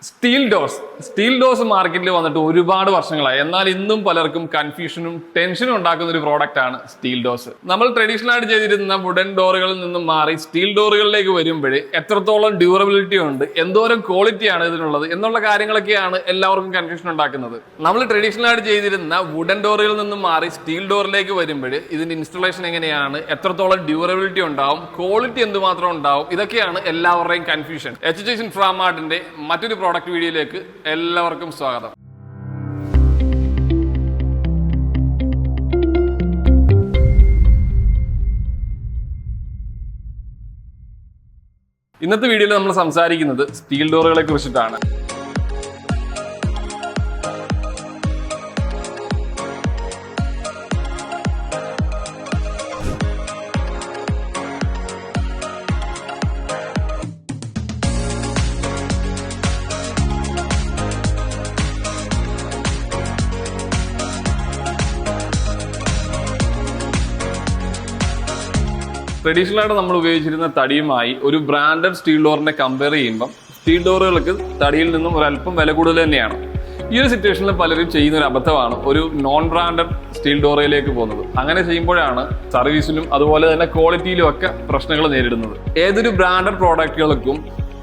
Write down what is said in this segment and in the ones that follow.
Steel dose മാർക്കറ്റിൽ വന്നിട്ട് ഒരുപാട് വർഷങ്ങളായി. എന്നാൽ ഇന്നും പലർക്കും കൺഫ്യൂഷനും ടെൻഷനും ഉണ്ടാക്കുന്ന ഒരു പ്രോഡക്റ്റ് ആണ് സ്റ്റീൽ ഡോസ്. നമ്മൾ ട്രഡീഷണൽ ആയിട്ട് ചെയ്തിരുന്ന വുഡൻ ഡോറുകളിൽ നിന്നും മാറി സ്റ്റീൽ ഡോറുകളിലേക്ക് വരുമ്പോഴേ എത്രത്തോളം ഡ്യൂറബിലിറ്റി ഉണ്ട്, എന്തോരം ക്വാളിറ്റി ആണ് ഇതിനുള്ളത് എന്നുള്ള കാര്യങ്ങളൊക്കെയാണ് എല്ലാവർക്കും കൺഫ്യൂഷൻ ഉണ്ടാക്കുന്നത്. നമ്മൾ ട്രഡീഷണൽ ആയിട്ട് ചെയ്തിരുന്ന വുഡൻ ഡോറുകളിൽ നിന്നും മാറി സ്റ്റീൽ ഡോറിലേക്ക് വരുമ്പോൾ ഇതിന്റെ ഇൻസ്റ്റലേഷൻ എങ്ങനെയാണ്, എത്രത്തോളം ഡ്യൂറബിലിറ്റി ഉണ്ടാവും, ക്വാളിറ്റി എന്തുമാത്രം ഉണ്ടാവും, ഇതൊക്കെയാണ് എല്ലാവരുടെയും കൺഫ്യൂഷൻ. HHS ഇൻഫ്രാമാർട്ടിന്റെ മറ്റൊരു പ്രോഡക്റ്റ് വീഡിയോയിലേക്ക് എല്ലാവർക്കും സ്വാഗതം. ഇന്നത്തെ വീഡിയോയിൽ നമ്മൾ സംസാരിക്കുന്നത് സ്റ്റീൽ ഡോറുകളെ കുറിച്ചിട്ടാണ്. ട്രഡീഷണൽ ആയിട്ട് നമ്മൾ ഉപയോഗിച്ചിരുന്ന തടിയുമായി ഒരു ബ്രാൻഡഡ് സ്റ്റീൽ ഡോറിനെ കമ്പയർ ചെയ്യുമ്പം സ്റ്റീൽ ഡോറുകൾക്ക് തടിയിൽ നിന്നും ഒരല്പം വില കൂടുതൽ തന്നെയാണ്. ഈ ഒരു സിറ്റുവേഷനിൽ പലരും ചെയ്യുന്ന ഒരു അബദ്ധമാണ് ഒരു നോൺ ബ്രാൻഡഡ് സ്റ്റീൽ ഡോറിലേക്ക് പോകുന്നത്. അങ്ങനെ ചെയ്യുമ്പോഴാണ് സർവീസിലും അതുപോലെ തന്നെ ക്വാളിറ്റിയിലും ഒക്കെ പ്രശ്നങ്ങൾ നേരിടുന്നത്. ഏതൊരു ബ്രാൻഡഡ് പ്രോഡക്റ്റുകൾക്കും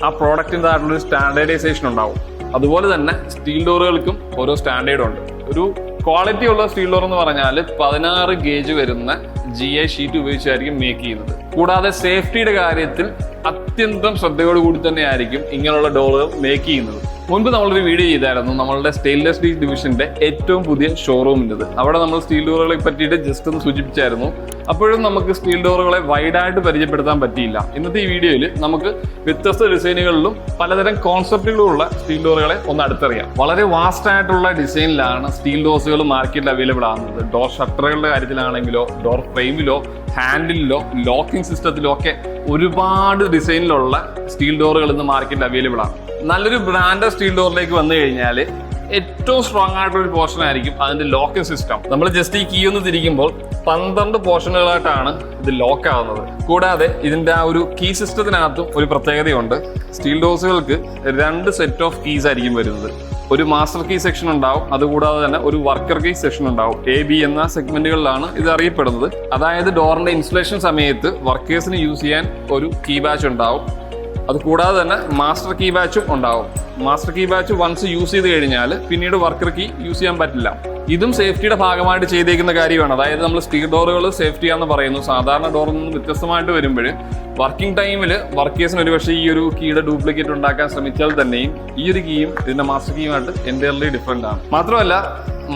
ആ പ്രോഡക്റ്റിൻ്റെതായിട്ടുള്ള ഒരു സ്റ്റാൻഡേർഡൈസേഷൻ ഉണ്ടാവും. അതുപോലെ തന്നെ സ്റ്റീൽ ഡോറുകൾക്കും ഓരോ സ്റ്റാൻഡേർഡ് ഉണ്ട്. ഒരു ക്വാളിറ്റി ഉള്ള സ്റ്റീൽ ഡോർ എന്ന് പറഞ്ഞാൽ 16 ഗേജ് വരുന്ന GI ഷീറ്റ് ഉപയോഗിച്ചായിരിക്കും മേക്ക് ചെയ്യുന്നത്. കൂടാതെ സേഫ്റ്റിയുടെ കാര്യത്തിൽ അത്യന്തം ശ്രദ്ധയോടുകൂടി തന്നെയായിരിക്കും ഇങ്ങനെയുള്ള ഡോറുകൾ മേക്ക് ചെയ്യുന്നത്. മുൻപ് നമ്മളൊരു വീഡിയോ ചെയ്തായിരുന്നു നമ്മളുടെ സ്റ്റെയിൻലെസ് സ്റ്റീൽ ഡിവിഷന്റെ ഏറ്റവും പുതിയ ഷോറൂമിൻ്റെത്. അവിടെ നമ്മൾ സ്റ്റീൽ ഡോറുകളെ പറ്റിയിട്ട് ജസ്റ്റ് ഒന്ന് സൂചിപ്പിച്ചായിരുന്നു. അപ്പോഴും നമുക്ക് സ്റ്റീൽ ഡോറുകളെ വൈഡായിട്ട് പരിചയപ്പെടുത്താൻ പറ്റിയില്ല. ഇന്നത്തെ ഈ വീഡിയോയിൽ നമുക്ക് വ്യത്യസ്ത ഡിസൈനുകളിലും പലതരം കോൺസെപ്റ്റുകളുള്ള സ്റ്റീൽ ഡോറുകളെ ഒന്ന് അടുത്തറിയാം. വളരെ വാസ്റ്റ് ആയിട്ടുള്ള ഡിസൈനിലാണ് സ്റ്റീൽ ഡോസുകൾ മാർക്കറ്റിൽ അവൈലബിൾ ആകുന്നത്. ഡോർ ഷട്ടറുകളുടെ കാര്യത്തിലാണെങ്കിലോ ഡോർ ഫ്രെയിമിലോ ഹാൻഡിലോ ലോക്കിംഗ് സിസ്റ്റത്തിലോ ഒക്കെ ഒരുപാട് ഡിസൈനിലുള്ള സ്റ്റീൽ ഡോറുകൾ ഇന്ന് മാർക്കറ്റിൽ അവൈലബിൾ ആണ്. നല്ലൊരു ബ്രാൻഡഡ് സ്റ്റീൽ ഡോറിലേക്ക് വന്നു കഴിഞ്ഞാൽ ഏറ്റവും സ്ട്രോങ് ആയിട്ടുള്ള ഒരു പോർഷൻ ആയിരിക്കും അതിന്റെ ലോക്കിംഗ് സിസ്റ്റം. നമ്മൾ ജസ്റ്റ് ഈ കീ ഒന്ന് തിരിക്കുമ്പോൾ 12 പോർഷനുകളായിട്ടാണ് ഇത് ലോക്ക് ആവുന്നത്. കൂടാതെ ഇതിന്റെ ആ ഒരു കീ സിസ്റ്റത്തിനകത്തും ഒരു പ്രത്യേകതയുണ്ട്. സ്റ്റീൽ ഡോസുകൾക്ക് 2 സെറ്റ് ഓഫ് കീസ് ആയിരിക്കും വരുന്നത്. ഒരു മാസ്റ്റർ കീ സെക്ഷൻ ഉണ്ടാവും, അതുകൂടാതെ തന്നെ ഒരു വർക്കർ കീ സെക്ഷൻ ഉണ്ടാവും. AB എന്ന സെഗ്മെന്റുകളിലാണ് ഇത് അറിയപ്പെടുന്നത്. അതായത് ഡോറിന്റെ ഇൻസ്റ്റലേഷൻ സമയത്ത് വർക്കേഴ്സിന് യൂസ് ചെയ്യാൻ ഒരു കീ ബാച്ച് ഉണ്ടാവും. അത് കൂടാതെ തന്നെ മാസ്റ്റർ കീ ബാച്ചും ഉണ്ടാവും. Master key batch once use ചെയ്ത് കഴിഞ്ഞാൽ പിന്നീട് വർക്കർ കീ യൂസ് ചെയ്യാൻ പറ്റില്ല. ഇതും സേഫ്റ്റിയുടെ ഭാഗമായിട്ട് ചെയ്തേക്കുന്ന കാര്യമാണ്. അതായത് നമ്മൾ സ്റ്റീൽ ഡോറുകൾ സേഫ്റ്റിയാണെന്ന് പറയുന്നു. സാധാരണ ഡോറിൽ നിന്ന് വ്യത്യസ്തമായിട്ട് വരുമ്പോൾ വർക്കിംഗ് ടൈമിൽ വർക്കേഴ്സിന് ഒരുപക്ഷെ ഈ ഒരു കീയുടെ ഡ്യൂപ്ലിക്കേറ്റ് ഉണ്ടാക്കാൻ ശ്രമിച്ചാൽ തന്നെയും ഈ ഒരു കീയും ഇതിന്റെ മാസ്റ്റർ കീയുമായിട്ട് എൻറ്റയർലി ഡിഫറെന്റ് ആണ്. മാത്രമല്ല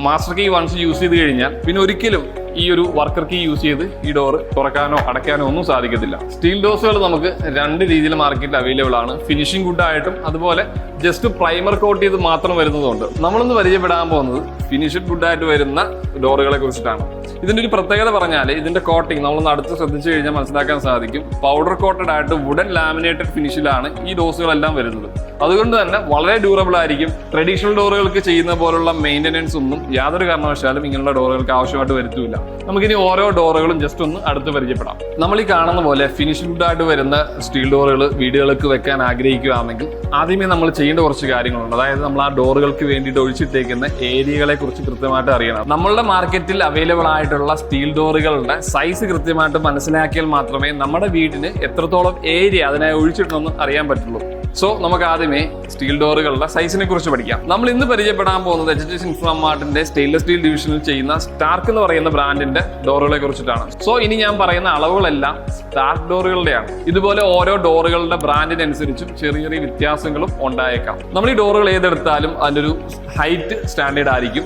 മാസ്റ്റർ കീ വൺസ് യൂസ് ചെയ്ത് കഴിഞ്ഞാൽ പിന്നെ ഒരിക്കലും ഈ ഒരു വർക്കർ കീ യൂസ് ചെയ്ത് ഈ ഡോറ് തുറക്കാനോ അടയ്ക്കാനോ ഒന്നും സാധിക്കത്തില്ല. സ്റ്റീൽ ഡോസുകൾ നമുക്ക് 2 രീതിയിൽ മാർക്കറ്റിൽ അവൈലബിൾ ആണ്. ഫിനിഷിംഗ് ഗുഡായിട്ടും അതുപോലെ ജസ്റ്റ് പ്രൈമർ കോട്ട് ചെയ്ത് മാത്രം വരുന്നതുകൊണ്ട്. നമ്മളൊന്ന് പരിചയപ്പെടാൻ പോകുന്നത് ഫിനിഷ്ഡ് ഗുഡായിട്ട് വരുന്ന ഡോറുകളെ കുറിച്ചിട്ടാണ്. ഇതിന്റെ ഒരു പ്രത്യേകത പറഞ്ഞാൽ ഇതിന്റെ കോട്ടിംഗ് നമ്മളൊന്ന് അടുത്ത് ശ്രദ്ധിച്ചു കഴിഞ്ഞാൽ മനസ്സിലാക്കാൻ സാധിക്കും. പൗഡർ കോട്ടഡ് ആയിട്ട് വുഡൻ ലാമിനേറ്റഡ് ഫിനിഷിലാണ് ഈ ഡോസുകളെല്ലാം വരുന്നത്. അതുകൊണ്ട് തന്നെ വളരെ ഡ്യൂറബിൾ ആയിരിക്കും. ട്രഡീഷണൽ ഡോറുകൾക്ക് ചെയ്യുന്ന പോലുള്ള മെയിൻ്റെനൻസ് ഒന്നും യാതൊരു കാരണവശാലും ഇങ്ങനെയുള്ള ഡോറുകൾക്ക് ആവശ്യമായിട്ട് വരുത്തില്ല. നമുക്കിനി ഓരോ ഡോറുകളും ജസ്റ്റ് ഒന്ന് അടുത്ത് പരിചയപ്പെടാം. നമ്മൾ ഈ കാണുന്ന പോലെ ഫിനിഷ്ഡ് ആയിട്ട് വരുന്ന സ്റ്റീൽ ഡോറുകൾ വീടുകൾക്ക് വെക്കാൻ ആഗ്രഹിക്കുകയാണെങ്കിൽ ആദ്യമേ നമ്മൾ ചെയ്യേണ്ട കുറച്ച് കാര്യങ്ങളുണ്ട്. അതായത് നമ്മൾ ആ ഡോറുകൾക്ക് വേണ്ടിയിട്ട് ഒഴിച്ചിട്ടേക്കുന്ന ഏരിയകളെ കുറിച്ച് കൃത്യമായിട്ട് അറിയണം. നമ്മളുടെ മാർക്കറ്റിൽ അവൈലബിൾ ആയിട്ടുള്ള സ്റ്റീൽ ഡോറുകളുടെ സൈസ് കൃത്യമായിട്ട് മനസ്സിലാക്കിയാൽ മാത്രമേ നമ്മുടെ വീടിന് എത്രത്തോളം ഏരിയ അതിനായി ഒഴിച്ചിട്ടുണ്ടെന്ന് അറിയാൻ പറ്റുള്ളൂ. സോ നമുക്ക് ആദ്യമേ സ്റ്റീൽ ഡോറുകളുടെ സൈസിനെ കുറിച്ച് പഠിക്കാം. നമ്മൾ ഇന്ന് പരിചയപ്പെടാൻ പോകുന്നത് HHS ഇൻഫ്രാമാർട്ടിന്റെ സ്റ്റെയിൻലെസ് സ്റ്റീൽ ഡിവിഷനിൽ ചെയ്യുന്ന സ്റ്റാർക്ക് എന്ന് പറയുന്ന ബ്രാൻഡിന്റെ ഡോറുകളെ കുറിച്ചിട്ടാണ്. സോ ഇനി ഞാൻ പറയുന്ന അളവുകളെല്ലാം സ്റ്റാർക്ക് ഡോറുകളുടെയാണ്. ഇതുപോലെ ഓരോ ഡോറുകളുടെ ബ്രാൻഡിനനുസരിച്ചും ചെറിയ ചെറിയ വ്യത്യാസങ്ങളും ഉണ്ടായേക്കാം. നമ്മൾ ഈ ഡോറുകൾ ഏതെടുത്താലും അതിൻ്റെ ഒരു ഹൈറ്റ് സ്റ്റാൻഡേർഡ് ആയിരിക്കും.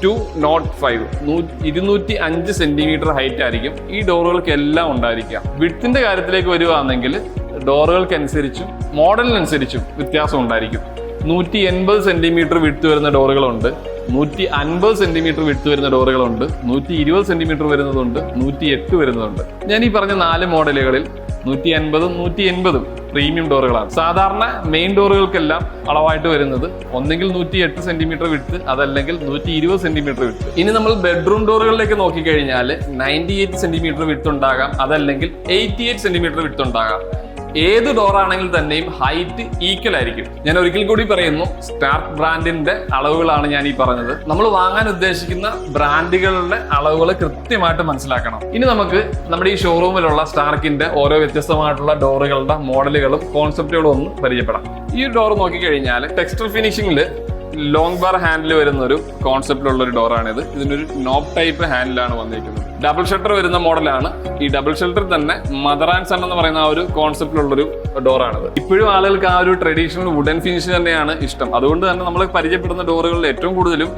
205 205 സെന്റിമീറ്റർ ഹൈറ്റ് ആയിരിക്കും ഈ ഡോറുകൾക്ക് എല്ലാം ഉണ്ടായിരിക്കുക. വിഡ്ത്തിന്റെ കാര്യത്തിലേക്ക് വരുവാണെങ്കിൽ ഡോറുകൾക്കനുസരിച്ചും മോഡലിനനുസരിച്ചും വ്യത്യാസം ഉണ്ടായിരിക്കും. 180 സെന്റിമീറ്റർ വിഡ്ത്ത് വരുന്ന ഡോറുകളുണ്ട്, 150 സെന്റിമീറ്റർ വിഡ്ത്ത് വരുന്ന ഡോറുകളുണ്ട്, 120 സെന്റിമീറ്റർ വരുന്നതുണ്ട്, 108 വരുന്നതുണ്ട്. ഞാൻ ഈ പറഞ്ഞ 4 മോഡലുകളിൽ 150 180 പ്രീമിയം ഡോറുകളാണ്. സാധാരണ മെയിൻ ഡോറുകൾക്കെല്ലാം അളവായിട്ട് വരുന്നത് ഒന്നെങ്കിൽ 108 സെന്റിമീറ്റർ വിഡ്ത്ത്, അതല്ലെങ്കിൽ 120 സെന്റിമീറ്റർ വിഡ്ത്ത്. ഇനി നമ്മൾ ബെഡ്റൂം ഡോറുകളിലേക്ക് നോക്കിക്കഴിഞ്ഞാൽ 98 സെന്റിമീറ്റർ വിഡ്ത്ത് ഉണ്ടാകാം, അതല്ലെങ്കിൽ 88 സെന്റിമീറ്റർ വിഡ്ത്ത് ഉണ്ടാകാം. ഏത് ഡോറാണെങ്കിൽ തന്നെയും ഹൈറ്റ് ഈക്വൽ ആയിരിക്കും. ഞാൻ ഒരിക്കൽ കൂടി പറയുന്നു, സ്റ്റാർക്ക് ബ്രാൻഡിന്റെ അളവുകളാണ് ഞാൻ ഈ പറഞ്ഞത്. നമ്മൾ വാങ്ങാൻ ഉദ്ദേശിക്കുന്ന ബ്രാൻഡുകളുടെ അളവുകൾ കൃത്യമായിട്ട് മനസ്സിലാക്കണം. ഇനി നമുക്ക് നമ്മുടെ ഈ ഷോറൂമിലുള്ള സ്റ്റാർക്കിന്റെ ഓരോ വ്യത്യസ്തമായിട്ടുള്ള ഡോറുകളുടെ മോഡലുകളും കോൺസെപ്റ്റുകളും ഒന്ന് പരിചയപ്പെടാം. ഈ ഡോർ നോക്കിക്കഴിഞ്ഞാൽ ടെക്സ്റ്റർ ഫിനിഷിംഗിൽ ലോങ് ബാർ ഹാൻഡിൽ വരുന്ന ഒരു കോൺസെപ്റ്റിലുള്ള ഒരു ഡോറാണിത്. ഇതിനൊരു നോബ് ടൈപ്പ് ഹാൻഡിലാണ് വന്നിരിക്കുന്നത്. ഡബിൾ ഷട്ടർ വരുന്ന മോഡലാണ്. ഈ ഡബിൾ ഷട്ടർ തന്നെ മദർ ആൻഡ് സൺ എന്ന് പറയുന്ന ആ ഒരു കോൺസെപ്റ്റിലുള്ളൊരു ഡോറാണിത്. ഇപ്പോഴും ആളുകൾക്ക് ആ ഒരു ട്രഡീഷണൽ വുഡൻ ഫിനിഷ് തന്നെയാണ് ഇഷ്ടം. അതുകൊണ്ട് തന്നെ നമ്മൾ പരിചയപ്പെടുന്ന ഡോറുകളിൽ ഏറ്റവും കൂടുതലും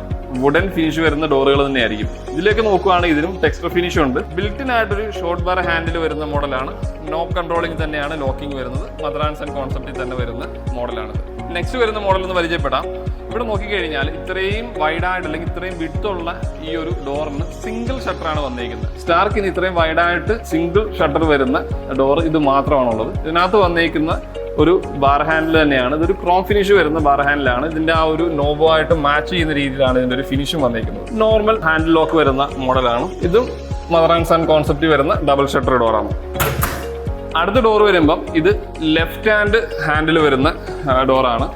വുഡൻ ഫിനിഷ് വരുന്ന ഡോറുകൾ തന്നെയായിരിക്കും. ഇതിലേക്ക് നോക്കുകയാണെങ്കിൽ ഇതിനും ടെക്സ്റ്റർ ഫിനിഷ് ഉണ്ട്. ബിൽറ്റിൻ ആയിട്ടൊരു ഷോർട്ട് ബാർ ഹാൻഡിൽ വരുന്ന മോഡലാണ്. നോബ് കൺട്രോളിംഗ് തന്നെയാണ് ലോക്കിംഗ് വരുന്നത്. മദർ ആൻഡ് സൺ കോൺസെപ്റ്റിൽ തന്നെ വരുന്ന മോഡലാണിത്. നെക്സ്റ്റ് വരുന്ന മോഡൽ ഒന്ന് പരിചയപ്പെടാം. ഇവിടെ നോക്കിക്കഴിഞ്ഞാൽ ഇത്രയും വൈഡായിട്ട് അല്ലെങ്കിൽ ഇത്രയും വിഡ്ത്തുള്ള ഈ ഒരു ഡോറിന് സിംഗിൾ ഷട്ടറാണ് വന്നിരിക്കുന്നത്. സ്റ്റാർക്കിന് ഇത്രയും വൈഡായിട്ട് സിംഗിൾ ഷട്ടർ വരുന്ന ഡോർ ഇത് മാത്രമാണുള്ളത്. ഇതിനകത്ത് വന്നിരിക്കുന്ന ഒരു ബാർ ഹാൻഡിൽ തന്നെയാണ്. ഇതൊരു ക്രോം ഫിനിഷ് വരുന്ന ബാർ ഹാൻഡിലാണ്. ഇതിന്റെ ആ ഒരു നോബുമായിട്ട് മാച്ച് ചെയ്യുന്ന രീതിയിലാണ് ഇതിന്റെ ഒരു ഫിനിഷും വന്നിരിക്കുന്നത്. നോർമൽ ഹാൻഡിൽ ലോക്ക് വരുന്ന മോഡലാണ്. ഇതും മദർ ആൻഡ് സൺ കോൺസെപ്റ്റ് വരുന്ന ഡബിൾ ഷട്ടർ ഡോറാണ്. അടുത്ത ഡോർ വരുമ്പം ഇത് ലെഫ്റ്റ് ഹാൻഡിൽ വരുന്ന ഡോറാണ്.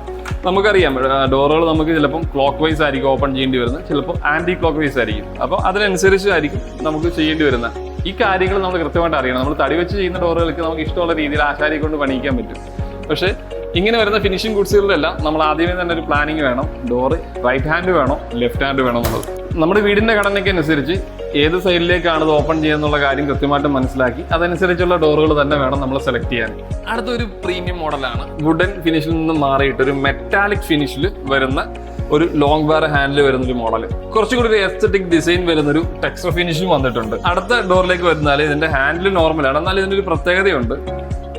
നമുക്കറിയാം ഡോറുകൾ നമുക്ക് ചിലപ്പം ക്ലോക്ക് വൈസ് ആയിരിക്കും ഓപ്പൺ ചെയ്യേണ്ടി വരുന്നത്, ചിലപ്പോൾ ആന്റി ക്ലോക്ക് വൈസ് ആയിരിക്കും. അപ്പോൾ അതിനനുസരിച്ചായിരിക്കും നമുക്ക് ചെയ്യേണ്ടി വരുന്നത്. ഈ കാര്യങ്ങൾ നമ്മൾ കൃത്യമായിട്ട് അറിയണം. നമ്മൾ തടി വെച്ച് ചെയ്യുന്ന ഡോറുകൾക്ക് നമുക്ക് ഇഷ്ടമുള്ള രീതിയിൽ ആശാരി കൊണ്ട് പണിയിക്കാൻ പറ്റും. പക്ഷേ ഇങ്ങനെ വരുന്ന ഫിനിഷിംഗ് ഗുഡ്സുകളിലെല്ലാം നമ്മൾ ആദ്യമേ തന്നെ ഒരു പ്ലാനിങ് വേണം. ഡോറ് റൈറ്റ് ഹാൻഡ് വേണോ ലെഫ്റ്റ് ഹാൻഡ് വേണോ എന്നുള്ളത്. നമ്മുടെ വീടിന്റെ ഘടനയ്ക്ക് അനുസരിച്ച് ഏത് സൈഡിലേക്കാണ് ഇത് ഓപ്പൺ ചെയ്യുന്നുള്ള കാര്യം കൃത്യമായിട്ട് മനസ്സിലാക്കി അതനുസരിച്ചുള്ള ഡോറുകൾ തന്നെ വേണം നമ്മൾ സെലക്ട് ചെയ്യാൻ. അടുത്തൊരു പ്രീമിയം മോഡലാണ്. വുഡൻ ഫിനിഷിൽ നിന്ന് മാറിയിട്ട് ഒരു മെറ്റാലിക് ഫിനിഷിൽ വരുന്ന ഒരു ലോങ് ബാർ ഹാൻഡിൽ വരുന്ന ഒരു മോഡൽ. കുറച്ചുകൂടി ഒരു എസ്തെറ്റിക് ഡിസൈൻ വരുന്നൊരു ടെക്സ്റ്റർ ഫിനിഷും വന്നിട്ടുണ്ട്. അടുത്ത ഡോറിലേക്ക് വരുന്നാൽ ഇതിന്റെ ഹാൻഡിൽ നോർമലാണ്. എന്നാൽ ഇതിന്റെ ഒരു പ്രത്യേകതയുണ്ട്.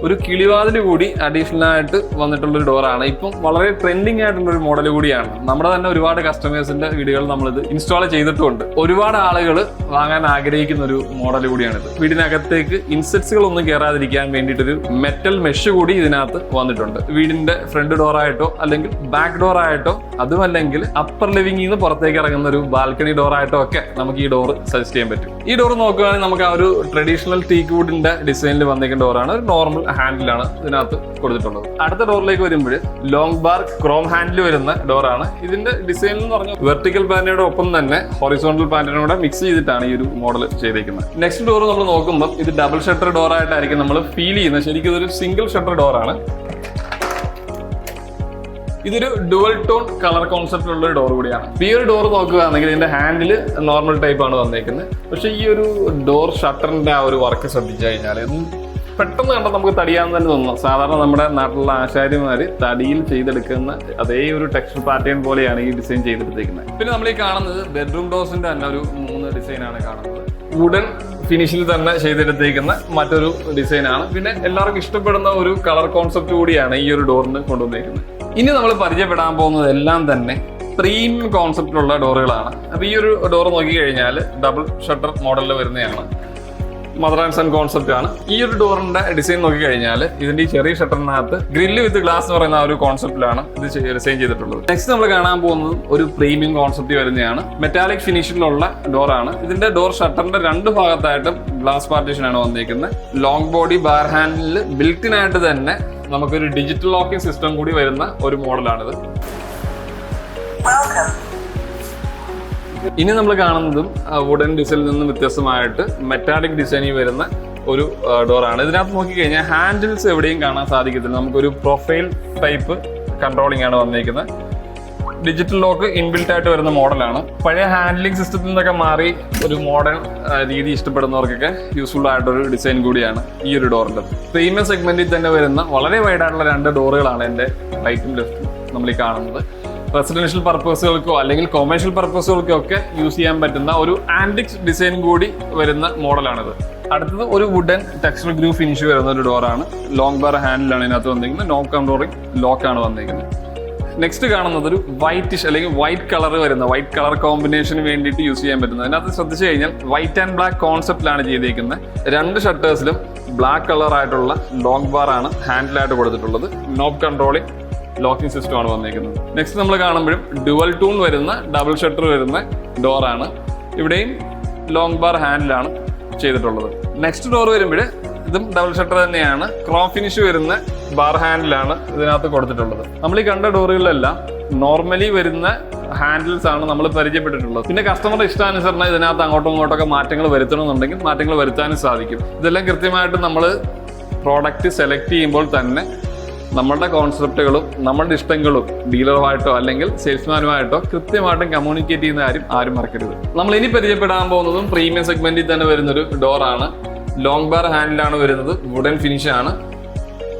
ഒരു കിളിവാതിൽ കൂടി അഡീഷണൽ ആയിട്ട് വന്നിട്ടുള്ളൊരു ഡോറാണ്. ഇപ്പം വളരെ ട്രെൻഡിങ് ആയിട്ടുള്ളൊരു മോഡൽ കൂടിയാണ്. നമ്മുടെ തന്നെ ഒരുപാട് കസ്റ്റമേഴ്സിന്റെ വീടുകൾ നമ്മളിത് ഇൻസ്റ്റാൾ ചെയ്തിട്ടുണ്ട്. ഒരുപാട് ആളുകൾ വാങ്ങാൻ ആഗ്രഹിക്കുന്ന ഒരു മോഡൽ കൂടിയാണിത്. വീടിനകത്തേക്ക് ഇൻസെക്ട്സുകൾ ഒന്നും കയറാതിരിക്കാൻ വേണ്ടിയിട്ടൊരു മെറ്റൽ മെഷ് കൂടി ഇതിനകത്ത് വന്നിട്ടുണ്ട്. വീടിന്റെ ഫ്രണ്ട് ഡോറായിട്ടോ അല്ലെങ്കിൽ ബാക്ക് ഡോറായിട്ടോ അതുമല്ലെങ്കിൽ അപ്പർ ലിവിംഗിൽ നിന്ന് പുറത്തേക്ക് ഇറങ്ങുന്ന ഒരു ബാൽക്കണി ഡോറായിട്ടോ ഒക്കെ നമുക്ക് ഈ ഡോർ സജസ്റ്റ് ചെയ്യാൻ പറ്റും. ഈ ഡോർ നോക്കുകയാണെങ്കിൽ നമുക്ക് ആ ഒരു ട്രഡീഷണൽ ടീക്ക് വുഡിന്റെ ഡിസൈനിൽ വന്നിരിക്കുന്ന ഡോറാണ്. ഒരു നോർമൽ ഹാൻഡിലാണ് ഇതിനകത്ത് കൊടുത്തിട്ടുള്ളത്. അടുത്ത ഡോറിലേക്ക് വരുമ്പോൾ ലോങ് ബാർ ക്രോം ഹാൻഡിൽ വരുന്ന ഡോറാണ്. ഇതിന്റെ ഡിസൈൻ എന്ന് പറഞ്ഞാൽ വെർട്ടിക്കൽ പാന്റിനോട് ഒപ്പം തന്നെ ഹൊറിസോണ്ടൽ പാന്റിനോടെ മിക്സ് ചെയ്തിട്ടാണ് ഈ ഒരു മോഡൽ ചെയ്തേക്കുന്നത്. നെക്സ്റ്റ് ഡോർ നമ്മൾ നോക്കുമ്പോൾ ഇത് ഡബിൾ ഷട്ടർ ഡോർ ആയിട്ടായിരിക്കും നമ്മൾ ഫീൽ ചെയ്യുന്നത്. ശരിക്കും ഇതൊരു സിംഗിൾ ഷട്ടർ ഡോറാണ്. ഇതൊരു ഡുവൽ ടോൺ കളർ കോൺസെപ്റ്റ് ഉള്ള ഒരു ഡോർ കൂടിയാണ്. ഈ ഒരു ഡോർ നോക്കുകയാണെങ്കിൽ ഇതിന്റെ ഹാൻഡിൽ നോർമൽ ടൈപ്പ് ആണ് വന്നേക്കുന്നത്. പക്ഷെ ഈ ഒരു ഡോർ ഷട്ടറിന്റെ ആ ഒരു വർക്ക് ശ്രദ്ധിച്ചു കഴിഞ്ഞാൽ പെട്ടെന്ന് കണ്ടാൽ നമുക്ക് തടിയാന്ന് തന്നെ തോന്നുന്നു. സാധാരണ നമ്മുടെ നാട്ടിലുള്ള ആശാരിമാര് തടിയിൽ ചെയ്തെടുക്കുന്ന അതേ ഒരു ടെക്സ്ചർ പാറ്റേൺ പോലെയാണ് ഈ ഡിസൈൻ ചെയ്തെടുത്തേക്കുന്നത്. പിന്നെ നമ്മൾ ഈ കാണുന്നത് ബെഡ്റൂം ഡോർസിന്റെ തന്നെ ഒരു 3 ഡിസൈനാണ് കാണുന്നത്. വുഡൻ ഫിനിഷിൽ തന്നെ ചെയ്തെടുത്തേക്കുന്ന മറ്റൊരു ഡിസൈനാണ്. പിന്നെ എല്ലാവർക്കും ഇഷ്ടപ്പെടുന്ന ഒരു കളർ കോൺസെപ്റ്റ് കൂടിയാണ് ഈ ഒരു ഡോറിന് കൊണ്ടുവന്നേക്കുന്നത്. ഇനി നമ്മൾ പരിചയപ്പെടാൻ പോകുന്നത് എല്ലാം തന്നെ പ്രീമിയം കോൺസെപ്റ്റിലുള്ള ഡോറുകളാണ്. അപ്പൊ ഈ ഒരു ഡോർ നോക്കിക്കഴിഞ്ഞാൽ ഡബിൾ ഷട്ടർ മോഡലിൽ വരുന്നതാണ്. മദർ ആൻഡ് സൺ കോൺസെപ്റ്റ് ആണ്. ഈ ഒരു ഡോറിന്റെ ഡിസൈൻ നോക്കിക്കഴിഞ്ഞാൽ ഇതിന്റെ ഈ ചെറിയ ഷട്ടറിനകത്ത് ഗ്രില്ല് വിത്ത് ഗ്ലാസ് എന്ന് പറയുന്ന ആ ഒരു കോൺസെപ്റ്റിലാണ് ഇത് ഡിസൈൻ ചെയ്തിട്ടുള്ളത്. നെക്സ്റ്റ് നമ്മൾ കാണാൻ പോകുന്നത് ഒരു പ്രീമിയം കോൺസെപ്റ്റ് വരുന്നതാണ്. മെറ്റാലിക് ഫിനിഷിലുള്ള ഡോറാണ്. ഇതിന്റെ ഡോർ ഷട്ടറിന്റെ 2 ഭാഗത്തായിട്ടും ഗ്ലാസ് പാർട്ടീഷൻ ആണ് വന്നിരിക്കുന്നത്. Long body bar handle built-in ആയിട്ട് തന്നെ നമുക്കൊരു ഡിജിറ്റൽ ലോക്കിംഗ് സിസ്റ്റം കൂടി വരുന്ന ഒരു മോഡലാണിത്. ഇനി നമ്മൾ കാണുന്നതും വുഡൻ ഡിസൈനിൽ നിന്നും വ്യത്യസ്തമായിട്ട് മെറ്റാലിക് ഡിസൈനിൽ വരുന്ന ഒരു ഡോറാണ്. ഇതിനകത്ത് നോക്കിക്കഴിഞ്ഞാൽ ഹാൻഡിൽസ് എവിടെയും കാണാൻ സാധിക്കത്തില്ല. നമുക്കൊരു പ്രൊഫൈൽ ടൈപ്പ് കൺട്രോളിംഗ് ആണ് വന്നിരിക്കുന്നത്. ഡിജിറ്റൽ ലോക്ക് ഇൻബിൽറ്റ് ആയിട്ട് വരുന്ന മോഡലാണ്. പഴയ ഹാൻഡ്ലിംഗ് സിസ്റ്റത്തിൽ നിന്നൊക്കെ മാറി ഒരു മോഡേൺ രീതി ഇഷ്ടപ്പെടുന്നവർക്കൊക്കെ യൂസ്ഫുൾ ആയിട്ടൊരു ഡിസൈൻ കൂടിയാണ് ഈ ഒരു ഡോറിൻ്റെ. പ്രീമിയം സെഗ്മെന്റിൽ തന്നെ വരുന്ന വളരെ വൈഡായിട്ടുള്ള 2 ഡോറുകളാണ് എൻ്റെ റൈറ്റും ലെഫ്റ്റും നമ്മൾ ഈ കാണുന്നത്. റെസിഡൻഷ്യൽ പർപ്പസുകൾക്കോ അല്ലെങ്കിൽ കൊമേഴ്ഷ്യൽ പർപ്പസുകൾക്കോ ഒക്കെ യൂസ് ചെയ്യാൻ പറ്റുന്ന ഒരു ആന്റിക് ഡിസൈൻ കൂടി വരുന്ന മോഡലാണിത്. അടുത്തത് ഒരു വുഡൻ ടെക്സ്ചർ ഗ്രൂ ഫിനിഷ് വരുന്ന ഒരു ഡോറാണ്. ലോങ് ബാർ ഹാൻഡിലാണ് ഇതിനകത്ത് വന്നിരിക്കുന്നത്. നോബ് കൺട്രോളിംഗ് ലോക്കാണ് വന്നിരിക്കുന്നത്. നെക്സ്റ്റ് കാണുന്നത് ഒരു വൈറ്റിഷ് അല്ലെങ്കിൽ വൈറ്റ് കളർ വരുന്ന വൈറ്റ് കളർ കോമ്പിനേഷന് വേണ്ടിയിട്ട് യൂസ് ചെയ്യാൻ പറ്റുന്നത്. അതിനകത്ത് ശ്രദ്ധിച്ചു കഴിഞ്ഞാൽ വൈറ്റ് ആൻഡ് ബ്ലാക്ക് കോൺസെപ്റ്റിലാണ് ചെയ്തിരിക്കുന്നത്. 2 ഷട്ടേഴ്സിലും ബ്ലാക്ക് കളർ ആയിട്ടുള്ള ലോങ് ബാർ ആണ് ഹാൻഡിലായിട്ട് കൊടുത്തിട്ടുള്ളത്. നോബ് കൺട്രോളിംഗ് ലോക്കിംഗ് സിസ്റ്റം ആണ് വന്നിരിക്കുന്നത്. നെക്സ്റ്റ് നമ്മൾ കാണുമ്പോഴും ഡുവൽ ടൂൺ വരുന്ന ഡബിൾ ഷട്ടർ വരുന്ന ഡോറാണ്. ഇവിടെയും ലോങ് ബാർ ഹാൻഡിലാണ് ചെയ്തിട്ടുള്ളത്. നെക്സ്റ്റ് ഡോർ വരുമ്പോൾ ഇതും ഡബിൾ ഷട്ടർ തന്നെയാണ്. ക്രോം ഫിനിഷ് വരുന്ന ബാർ ഹാൻഡിലാണ് ഇതിനകത്ത് കൊടുത്തിട്ടുള്ളത്. നമ്മൾ ഈ കണ്ട ഡോറുകളിലെല്ലാം നോർമലി വരുന്ന ഹാൻഡിൽസ് ആണ് നമ്മൾ പരിചയപ്പെട്ടിട്ടുള്ളത്. പിന്നെ കസ്റ്റമറുടെ ഇഷ്ടാനുസരണം ഇതിനകത്ത് അങ്ങോട്ടും ഇങ്ങോട്ടൊക്കെ മാറ്റങ്ങൾ വരുത്തണമെന്നുണ്ടെങ്കിൽ മാറ്റങ്ങൾ വരുത്താനും സാധിക്കും. ഇതെല്ലാം കൃത്യമായിട്ട് നമ്മൾ പ്രോഡക്റ്റ് സെലക്ട് ചെയ്യുമ്പോൾ തന്നെ നമ്മളുടെ കോൺസെപ്റ്റുകളും നമ്മളുടെ ഇഷ്ടങ്ങളും ഡീലറുമായിട്ടോ അല്ലെങ്കിൽ സെയിൽസ്മാനുമായിട്ടോ കൃത്യമായിട്ടും കമ്മ്യൂണിക്കേറ്റ് ചെയ്യുന്ന കാര്യം ആരും മറക്കരുത്. നമ്മൾ ഇനി പരിചയപ്പെടാൻ പോകുന്നതും പ്രീമിയം സെഗ്മെന്റിൽ തന്നെ വരുന്നൊരു ഡോറാണ്. ലോങ് ബാർ ഹാൻഡിലാണ് വരുന്നത്, വുഡൻ ഫിനിഷ് ആണ്.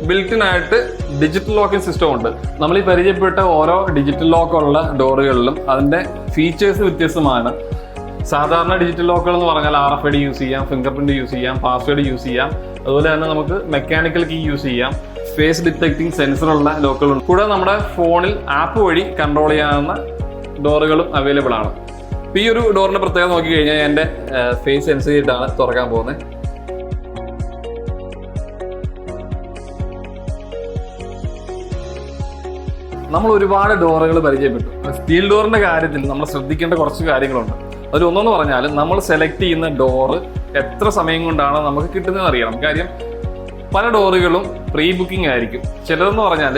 ബിൽറ്റിനായിട്ട് ഡിജിറ്റൽ ലോക്കിംഗ് സിസ്റ്റം ഉണ്ട്. നമ്മൾ ഈ പരിചയപ്പെട്ട ഓരോ ഡിജിറ്റൽ ലോക്കുള്ള ഡോറുകളിലും അതിന്റെ ഫീച്ചേഴ്സ് വ്യത്യസ്തമാണ്. സാധാരണ ഡിജിറ്റൽ ലോക്കുകൾ എന്ന് പറഞ്ഞാൽ RFID യൂസ് ചെയ്യാം, ഫിംഗർ പ്രിന്റ് യൂസ് ചെയ്യാം, പാസ്വേഡ് യൂസ് ചെയ്യാം. അതുപോലെ തന്നെ നമുക്ക് മെക്കാനിക്കൽ കീ യൂസ് ചെയ്യാം, ഫേസ് ഡിറ്റക്ടിങ് സെൻസറുള്ള ലോക്കുകളുണ്ട്. കൂടാതെ നമ്മുടെ ഫോണിൽ ആപ്പ് വഴി കൺട്രോൾ ചെയ്യാവുന്ന ഡോറുകളും അവൈലബിൾ ആണ്. ഈ ഒരു ഡോറിന്റെ പ്രത്യേകത നോക്കി കഴിഞ്ഞാൽ എൻ്റെ ഫേസ് സെൻസ് ചെയ്തിട്ടാണ് തുറക്കാൻ പോകുന്നത്. നമ്മൾ ഒരുപാട് ഡോറുകൾ പരിചയപ്പെട്ടു. സ്റ്റീൽ ഡോറിന്റെ കാര്യത്തിൽ നമ്മൾ ശ്രദ്ധിക്കേണ്ട കുറച്ച് കാര്യങ്ങളുണ്ട്. അതിലൊന്നെന്ന് പറഞ്ഞാൽ നമ്മൾ സെലക്ട് ചെയ്യുന്ന ഡോറ് എത്ര സമയം കൊണ്ടാണ് നമുക്ക് കിട്ടുന്നതെന്ന് അറിയണം. കാര്യം പല ഡോറുകളും പ്രീ ബുക്കിംഗ് ആയിരിക്കും. ചിലതെന്ന് പറഞ്ഞാൽ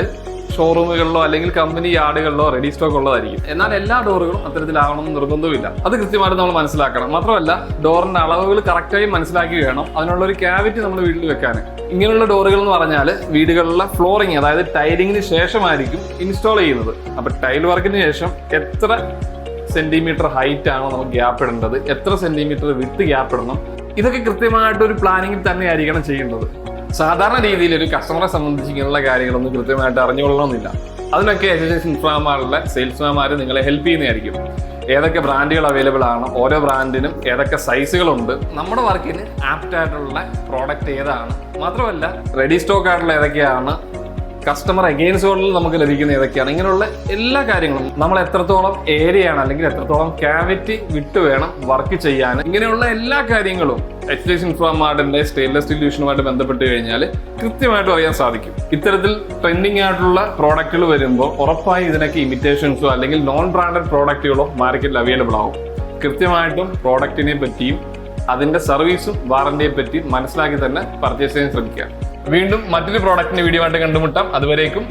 ഷോറൂമുകളിലോ അല്ലെങ്കിൽ കമ്പനി യാർഡുകളിലോ റെഡി സ്റ്റോക്ക് ഉള്ളതായിരിക്കും. എന്നാൽ എല്ലാ ഡോറുകളും അത്തരത്തിലാവണമെന്ന് നിർബന്ധവുമില്ല. അത് കൃത്യമായിട്ട് നമ്മൾ മനസ്സിലാക്കണം. മാത്രമല്ല ഡോറിന്റെ അളവുകൾ കറക്റ്റായി മനസ്സിലാക്കി വേണം അതിനുള്ള ഒരു ക്യാവിറ്റി നമ്മൾ വീട്ടിൽ വെക്കാൻ. ഇങ്ങനെയുള്ള ഡോറുകൾ എന്ന് പറഞ്ഞാൽ വീടുകളിലെ ഫ്ലോറിങ്, അതായത് ടൈലിങ്ങിന് ശേഷമായിരിക്കും ഇൻസ്റ്റാൾ ചെയ്യുന്നത്. അപ്പൊ ടൈൽ വർക്കിന് ശേഷം എത്ര സെന്റിമീറ്റർ ഹൈറ്റ് ആണോ നമുക്ക് ഗ്യാപ്പ് ഇടേണ്ടത്, എത്ര സെന്റിമീറ്റർ വിത്ത് ഗ്യാപ്പ് ഇടണം, ഇതൊക്കെ കൃത്യമായിട്ട് ഒരു പ്ലാനിങ്ങിൽ തന്നെ ആയിരിക്കണം ചെയ്യേണ്ടത്. സാധാരണ രീതിയിൽ ഒരു കസ്റ്റമറെ സംബന്ധിച്ച് ഇങ്ങനെയുള്ള കാര്യങ്ങളൊന്നും കൃത്യമായിട്ട് അറിഞ്ഞുകൊള്ളണമെന്നില്ല. അതിനൊക്കെ HHS ഇൻഫ്രാമാരുടെ സെയിൽസ്മാൻമാർ നിങ്ങളെ ഹെൽപ്പ് ചെയ്യുന്നതായിരിക്കും. ഏതൊക്കെ ബ്രാൻഡുകൾ അവൈലബിൾ ആണ്, ഓരോ ബ്രാൻഡിനും ഏതൊക്കെ സൈസുകളുണ്ട്, നമ്മുടെ വർക്കിന് ആപ്റ്റ് ആയിട്ടുള്ള പ്രോഡക്റ്റ് ഏതാണ്, മാത്രമല്ല റെഡി സ്റ്റോക്ക് ആയിട്ടുള്ള ഏതൊക്കെയാണ്, കസ്റ്റമർ അഗെയിൻസ്റ്റോളിൽ നമുക്ക് ലഭിക്കുന്ന ഏതൊക്കെയാണ്, ഇങ്ങനെയുള്ള എല്ലാ കാര്യങ്ങളും നമ്മൾ എത്രത്തോളം ഏരിയയാണ് അല്ലെങ്കിൽ എത്രത്തോളം ക്യാവിറ്റി വിട്ട് വേണം വർക്ക് ചെയ്യാൻ, ഇങ്ങനെയുള്ള എല്ലാ കാര്യങ്ങളും HHS ഇൻഫ്രാമാർട്ടിന്റെ സ്റ്റെയിൻലെസ് സ്റ്റീൽ ഡിവിഷനുമായിട്ട് ബന്ധപ്പെട്ട് കഴിഞ്ഞാൽ കൃത്യമായിട്ടും അറിയാൻ സാധിക്കും. ഇത്തരത്തിൽ ട്രെൻഡിങ് ആയിട്ടുള്ള പ്രോഡക്റ്റുകൾ വരുമ്പോൾ ഉറപ്പായി ഇതിനൊക്കെ ഇമിറ്റേഷൻസോ അല്ലെങ്കിൽ നോൺ ബ്രാൻഡഡ് പ്രോഡക്റ്റുകളോ മാർക്കറ്റിൽ അവൈലബിൾ ആവും. കൃത്യമായിട്ടും പ്രോഡക്റ്റിനെ പറ്റിയും അതിന്റെ സർവീസും വാറന്റിയെ പറ്റിയും മനസ്സിലാക്കി തന്നെ പർച്ചേസ് ചെയ്യാൻ ശ്രമിക്കുക. വീണ്ടും മറ്റൊരു പ്രോഡക്റ്റിന്റെ വീഡിയോ ആയിട്ട് കണ്ടുമുട്ടാം. അതുവരേക്കും